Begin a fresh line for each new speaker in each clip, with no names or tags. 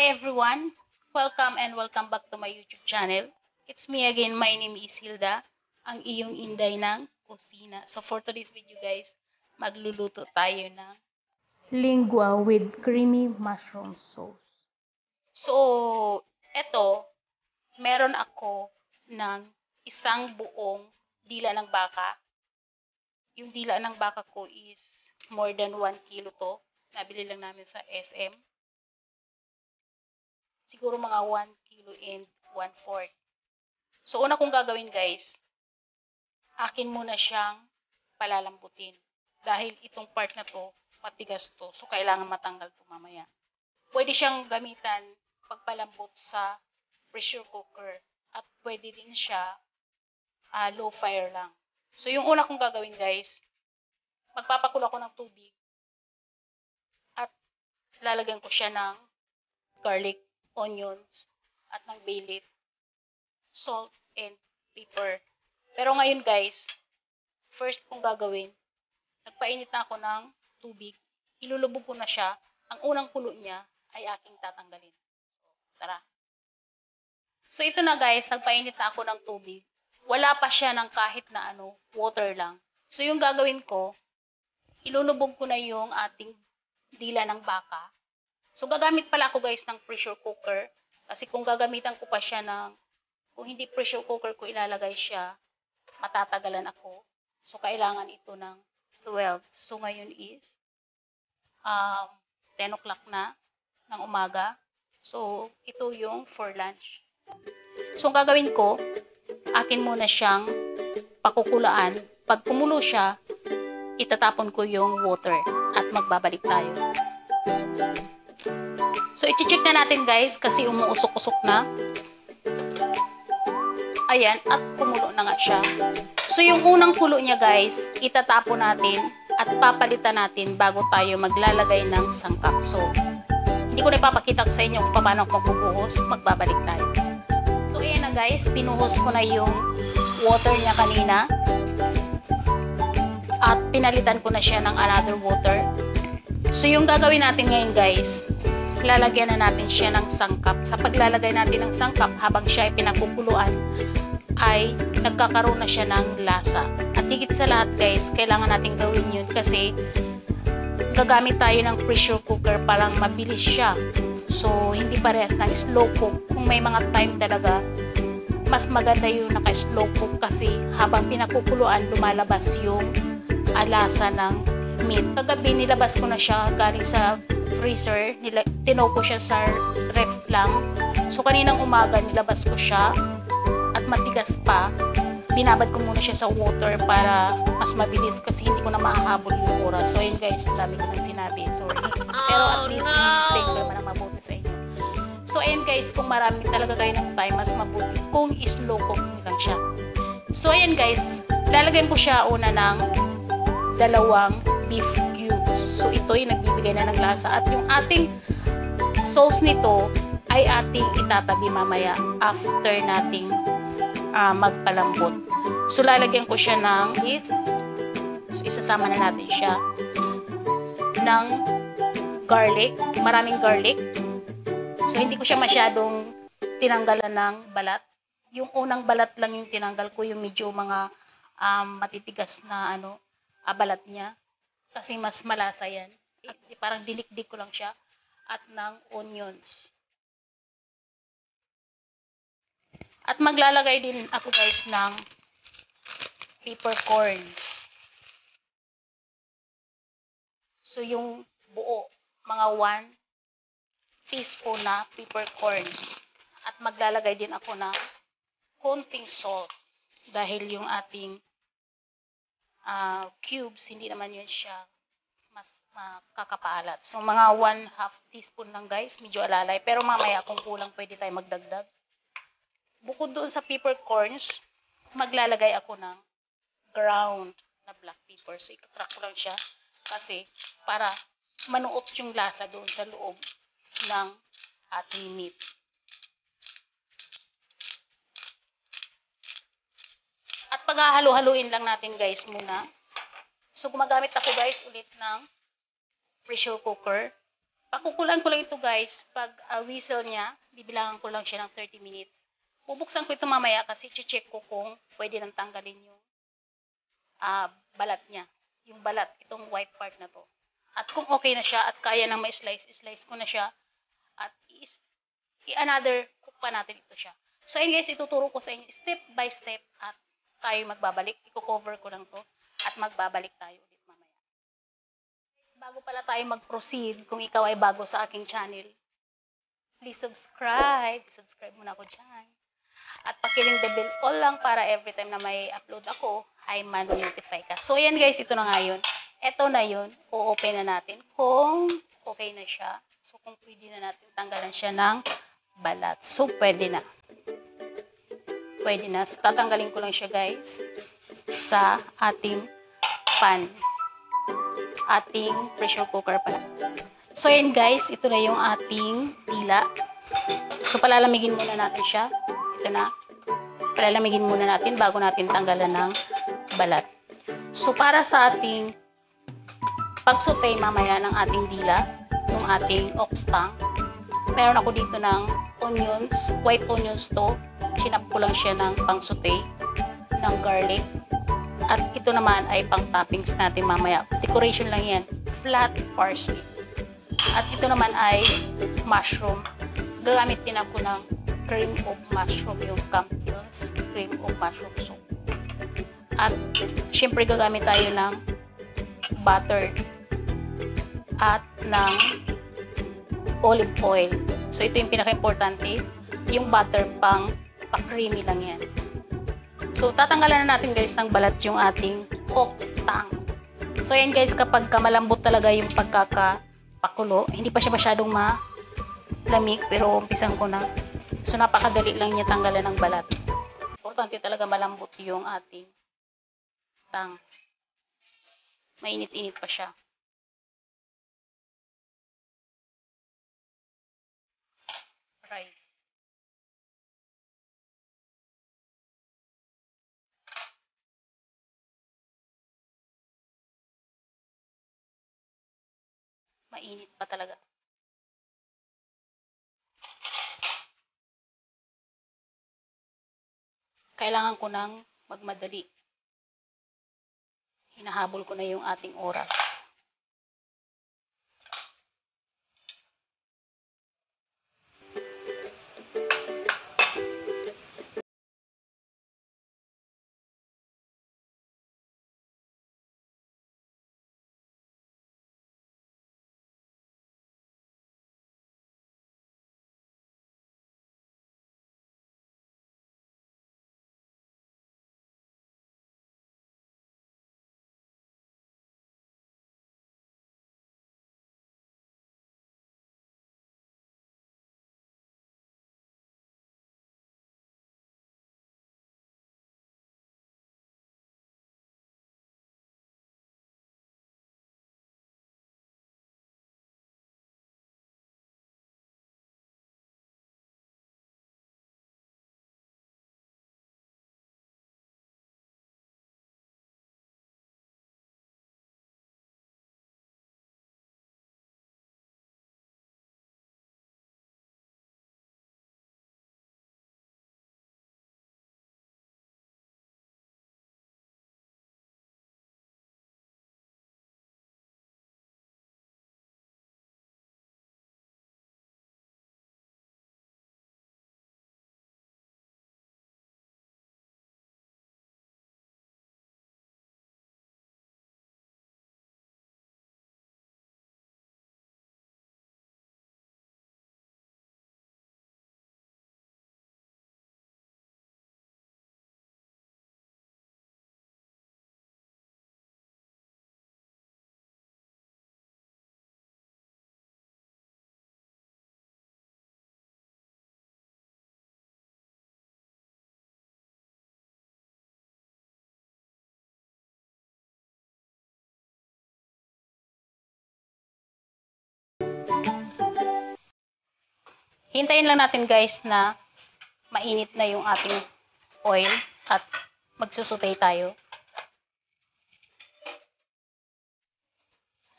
everyone, welcome back to my YouTube channel. It's me again, my name is Hilda, ang iyong inday ng kusina. So for today's video guys, magluluto tayo ng lingua with creamy mushroom sauce. So, eto, meron ako ng isang buong dila ng baka. Yung dila ng baka ko is more than 1 kilo to. Nabili lang namin sa SM. Siguro mga 1 kilo and 1/4. So, una kong gagawin guys, akin muna siyang palalambutin. Dahil itong part na to, matigas to. So, kailangan matanggal to mamaya. Pwede siyang gamitan pagpalambot sa pressure cooker. At pwede din siya low fire lang. So, yung una kong gagawin guys, magpapakulo ako ng tubig. At lalagyan ko siya ng garlic, onions, at ng bay leaf, salt, and pepper. Pero ngayon guys, first kong gagawin, nagpainit na ako ng tubig, ilulubog ko na siya, ang unang kulo niya ay aking tatanggalin. So, tara. So ito na guys, nagpainit na ako ng tubig, wala pa siya ng kahit na water lang. So yung gagawin ko, ilulubog ko na yung ating dila ng baka. So, gagamit pala ako guys ng pressure cooker. Kasi kung gagamitan ko pa siya kung hindi pressure cooker ko ilalagay siya, matatagalan ako. So, kailangan ito ng 12. So, ngayon is 10 o'clock na ng umaga. So, ito yung for lunch. So, ang gagawin ko, akin muna siyang pakukulaan. Pag kumulo siya, itatapon ko yung water at magbabalik tayo. So, i-check na natin guys kasi umuusok-usok na. Ayan, at kumulo na nga siya. So, yung unang kulo niya guys, itatapon natin at papalitan natin bago tayo maglalagay ng sangkap. So, hindi ko na ipapakita sa inyo kung paano ako magbubuhos. Magbabalik tayo. So, ayan na guys, pinuhos ko na yung water niya kanina. At pinalitan ko na siya ng another water. So, yung gagawin natin ngayon guys, lalagyan na natin siya ng sangkap. Sa paglalagay natin ng sangkap, habang siya ay pinakukuluan, ay nagkakaroon na siya ng lasa. At higit sa lahat guys, kailangan natin gawin yun kasi gagamit tayo ng pressure cooker parang mabilis siya. So, hindi parehas ng slow cook. Kung may mga time talaga, mas maganda yung naka-slow cook kasi habang pinakukuluan, lumalabas yung lasa ng meat. Kagabi, nilabas ko na siya galing sa freezer, tinaw ko siya sa ref lang. So kaninang umaga nilabas ko siya at matigas pa. Binabad ko muna siya sa water para mas mabilis kasi hindi ko na mahahabol yung oras. So yun guys, ang dami ko nang sinabi. Sorry. Pero at least in-explain ko naman ang mabuti sa inyo. So ayun guys, kung marami talaga kayo ng time, mas mabuti kung slow cook lang siya. So ayun guys, lalagyan ko siya una ng 2 beef cubes. So ito yung nagbibigay na ng lasa at yung ating sauce nito ay ating itatabi mamaya after nating magpalambot. So lalagyan ko siya ng beef. So isasama na natin siya ng garlic, maraming garlic. So hindi ko siya masyadong tinanggalan ng balat. Yung unang balat lang yung tinanggal ko, yung medyo mga matitigas na balat niya. Kasi mas malasa yan. At parang dilik-dik ko lang siya. At ng onions. At maglalagay din ako guys ng peppercorns. So yung buo, mga 1 teaspoon na peppercorns. At maglalagay din ako ng konting salt. Dahil yung ating cubes, hindi naman yun siya mas makakapaalat. So, mga 1/2 teaspoon lang guys, medyo alalay. Pero mamaya kung kulang, pwede tayo magdagdag. Bukod doon sa peppercorns, maglalagay ako ng ground na black pepper. So, ikakrack ko lang siya kasi para manuot yung lasa doon sa loob ng ating meat. At paghahalo-haluin lang natin guys muna. So gumagamit ako guys ulit ng pressure cooker. Pakukulan ko lang ito guys. Pag whistle niya, bibilangan ko lang siya ng 30 minutes. Bubuksan ko ito mamaya kasi check ko kung pwede nang tanggalin yung balat niya. Yung balat, itong white part na to. At kung okay na siya at kaya nang ma-slice ko na siya. At i-another cook pa natin ito siya. So ayun guys, ituturo ko sa inyo step by step at tayo magbabalik. I-cover ko lang to at magbabalik tayo ulit mamaya. Guys, bago pala tayo mag-proceed, kung ikaw ay bago sa aking channel, please subscribe. Subscribe muna ako dyan. At pakiring the bell all lang para every time na may upload ako, ay mano-notify ka. So ayan guys, ito na nga yun. Ito na yun. O-open na natin kung okay na siya. So kung pwede na natin tanggalan siya ng balat. So pwede na. Pwede na. So, tatanggalin ko lang siya guys sa ating pan. Ating pressure cooker pala. So ayan guys, ito na yung ating dila. So palalamigin muna natin siya. Ito na. Palalamigin muna natin bago natin tanggalan ng balat. So para sa ating pag-saute mamaya ng ating dila, yung ating oxtang, meron ako dito ng onions, white onions to. Sinap ko lang siya ng pang-saute ng garlic. At ito naman ay pang-toppings natin mamaya. Decoration lang yan. Flat parsley. At ito naman ay mushroom. Gagamit din ako ng cream of mushroom, yung Campbell's cream of mushroom soup. At syempre gagamit tayo ng butter at ng olive oil. So ito yung pinaka-importante, yung butter pa-creamy lang yan. So tatanggalan na natin guys ng balat yung ating oxtang. So yan guys, kapag malambot talaga yung pagkakapakulo, hindi pa siya masyadong malamig pero umpisan ko na. So napakadali lang niya tanggalan ng balat. Importante talaga malambot yung ating tang. Mainit-init pa siya. Right. Mainit pa talaga. Kailangan ko nang magmadali. Hinahabol ko na yung ating oras. Hintayin lang natin guys na mainit na yung ating oil at magsusutay tayo.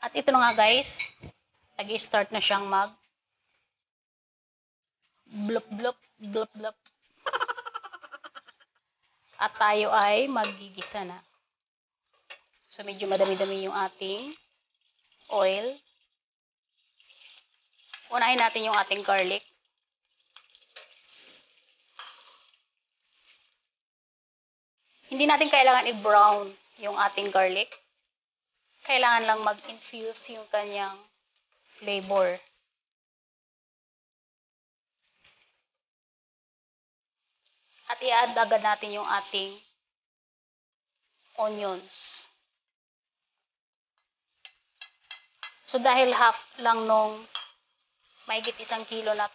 At ito na nga guys, Nag-start na siyang mag blup blup blup blup. At tayo ay maggigisa na. So medyo madami-dami yung ating oil. Unahin natin yung ating garlic. Hindi natin kailangan i-brown yung ating garlic. Kailangan lang mag-infuse yung kanyang flavor. At i-add agad natin yung ating onions. So dahil half lang nung mahigit 1 kilo na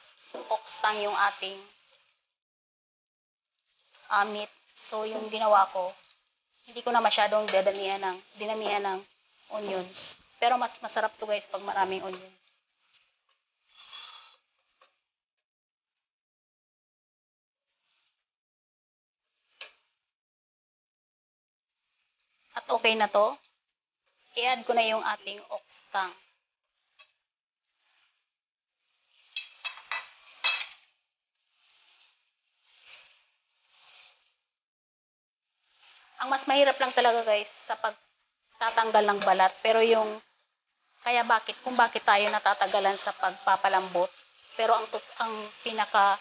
oxtang yung ating meat. So yung ginawa ko, hindi ko na masyadong dinamihan ng onions. Pero mas masarap to guys pag maraming onions. At okay na to. I-add ko na yung ating oxtang. Ang mas mahirap lang talaga guys sa pagtatanggal ng balat. Pero yung kung bakit tayo natatagalan sa pagpapalambot. Pero ang pinaka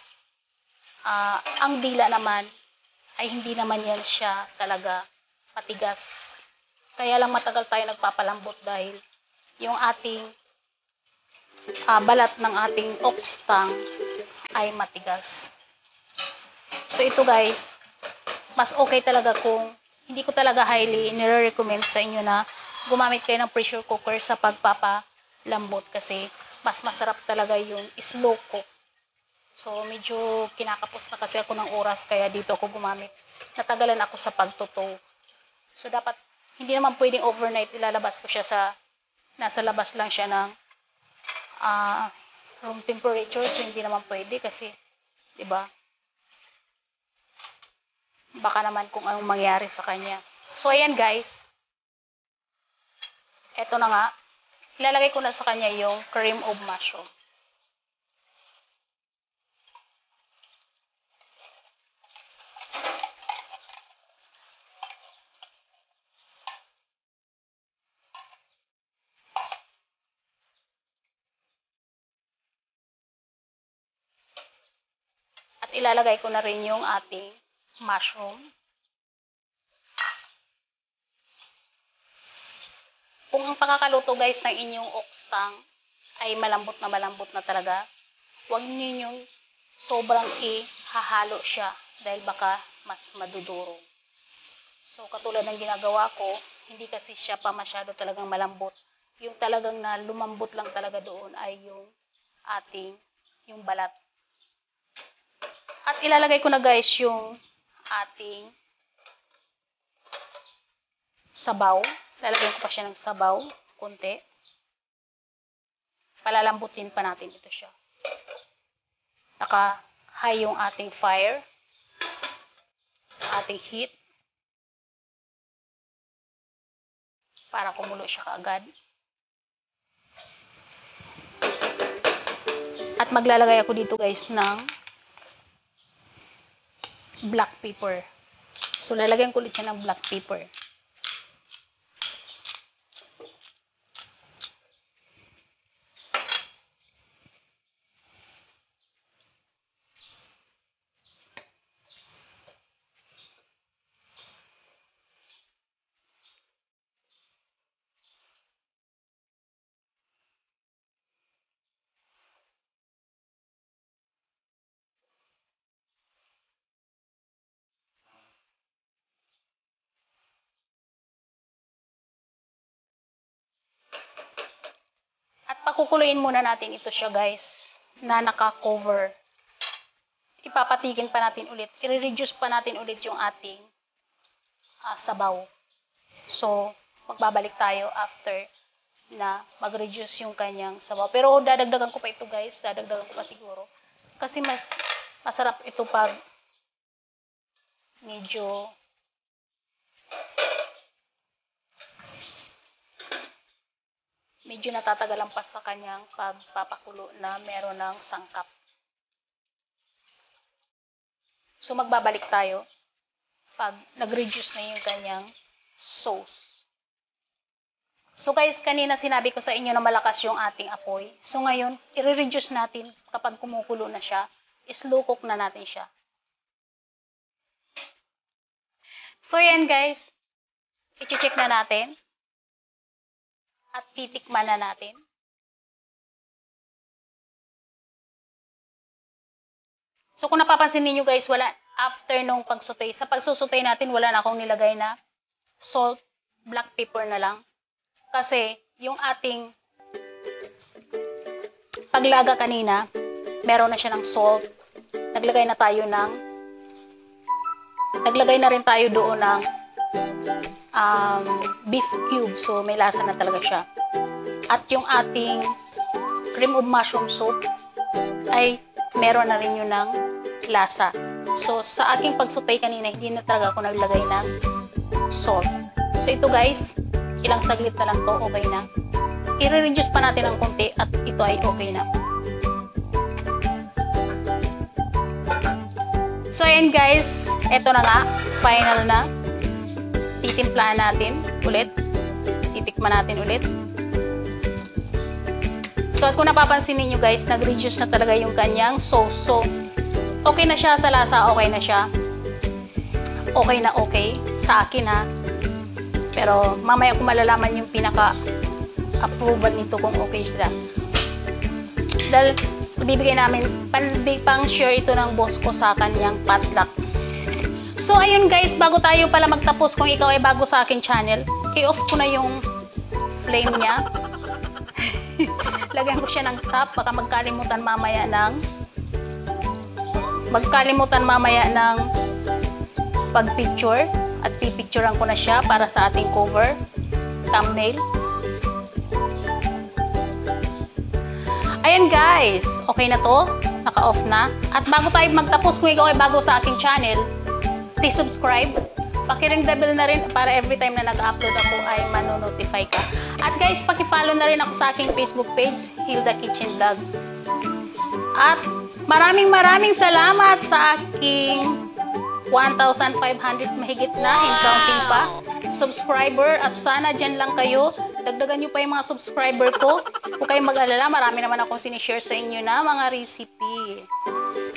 ang dila naman ay hindi naman yan siya talaga matigas. Kaya lang matagal tayo nagpapalambot dahil yung ating balat ng ating oxtang ay matigas. So ito guys, mas okay talaga kung hindi ko talaga highly nire-recommend sa inyo na gumamit kayo ng pressure cooker sa pagpapalambot kasi mas masarap talaga yung slow cook. So medyo kinakapos na kasi ako ng oras kaya dito ako gumamit. Natagalan ako sa pagtuto. So dapat hindi naman pwedeng overnight ilalabas ko siya nasa labas lang siya ng room temperature. So hindi naman pwede kasi 'di ba? Baka naman kung anong mangyari sa kanya. So ayan guys. Eto na nga. Ilalagay ko na sa kanya yung cream of mushroom. At ilalagay ko na rin yung ating mushroom. Kung ang pakakaluto guys ng inyong oxtang ay malambot na talaga, huwag ninyong sobrang ihahalo siya dahil baka mas madudurog. So katulad ng ginagawa ko, hindi kasi siya pa masyado talagang malambot. Yung talagang na lumambot lang talaga doon ay yung balat. At ilalagay ko na guys yung ating sabaw. Lalagyan ko pa siya ng sabaw, konti. Palalambutin pa natin ito siya. Naka-high yung ating fire, ating heat, para kumulo siya kaagad. At maglalagay ako dito guys ng black pepper. So lalagyan ko ulit siya ng black pepper. At pakukuluin muna natin ito siya guys, na naka-cover. Ipapatigin pa natin ulit, i-reduce pa natin ulit yung ating sabaw. So, magbabalik tayo after na mag-reduce yung kanyang sabaw. Pero dadagdagan ko pa ito guys, dadagdagan ko pa siguro. Kasi masarap ito pag medyo medyo natatagalan pa sa kanyang pagpapakulo na meron ng sangkap. So, magbabalik tayo pag nag-reduce na yung kanyang sauce. So guys, kanina sinabi ko sa inyo na malakas yung ating apoy. So ngayon, i-reduce natin kapag kumukulo na siya. Slow cook na natin siya. So yan guys, i-check na natin. At titikman na natin. So kung napapansin niyo guys, wala after nung pagsutay. Sa pagsusutay natin, wala na akong nilagay na salt, black pepper na lang. Kasi yung ating paglaga kanina, meron na siya ng salt. Naglagay na rin tayo doon ng beef cube. So may lasa na talaga siya. At yung ating cream of mushroom soup ay meron na rin yun ng lasa. So sa aking pagsutay kanina, hindi na talaga ako naglagay ng salt. So ito guys, ilang saglit na lang to, okay na. I-reduce pa natin ng konti at ito ay okay na. So ayan guys, eto na nga, final na. Titimplahan natin ulit. Titikman natin ulit. So at kung napapansin niyo guys, nag-reduce na talaga yung kanyang sauce. So okay na siya sa lasa, okay na siya. Okay na okay sa akin ha. Pero mamaya ko malalaman yung pinaka-approval nito kung okay sila. Dahil bibigay namin, pang share ito ng boss ko sa kanyang potluck. So ayun guys, bago tayo pala magtapos, kung ikaw ay bago sa akin channel, i-off ko na yung flame niya. Lagyan ko siya ng top, baka magkalimutan mamaya ng pag-picture. At pipicturean ko na siya para sa ating cover thumbnail. Ayan guys, okay na to, naka-off na. At bago tayo magtapos, kung ikaw ay bago sa aking channel, please subscribe. Pakiring the bell na rin para every time na nag-upload ako ay manonotify ka. At guys, pakifollow na rin ako sa aking Facebook page, Hilda Kitchen Vlog. At maraming salamat sa aking 1,500 mahigit na, in counting pa, subscriber. At sana dyan lang kayo, dagdagan nyo pa yung mga subscriber ko. Huwag kayong mag-alala, marami naman akong sinishare sa inyo na mga recipe.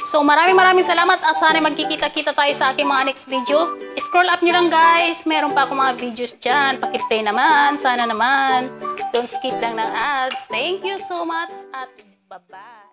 So maraming salamat at sana magkikita-kita tayo sa aking mga next video. Scroll up nyo lang guys, meron pa akong mga videos dyan, pakiplay naman, sana naman. Don't skip lang ng ads. Thank you so much at bye-bye.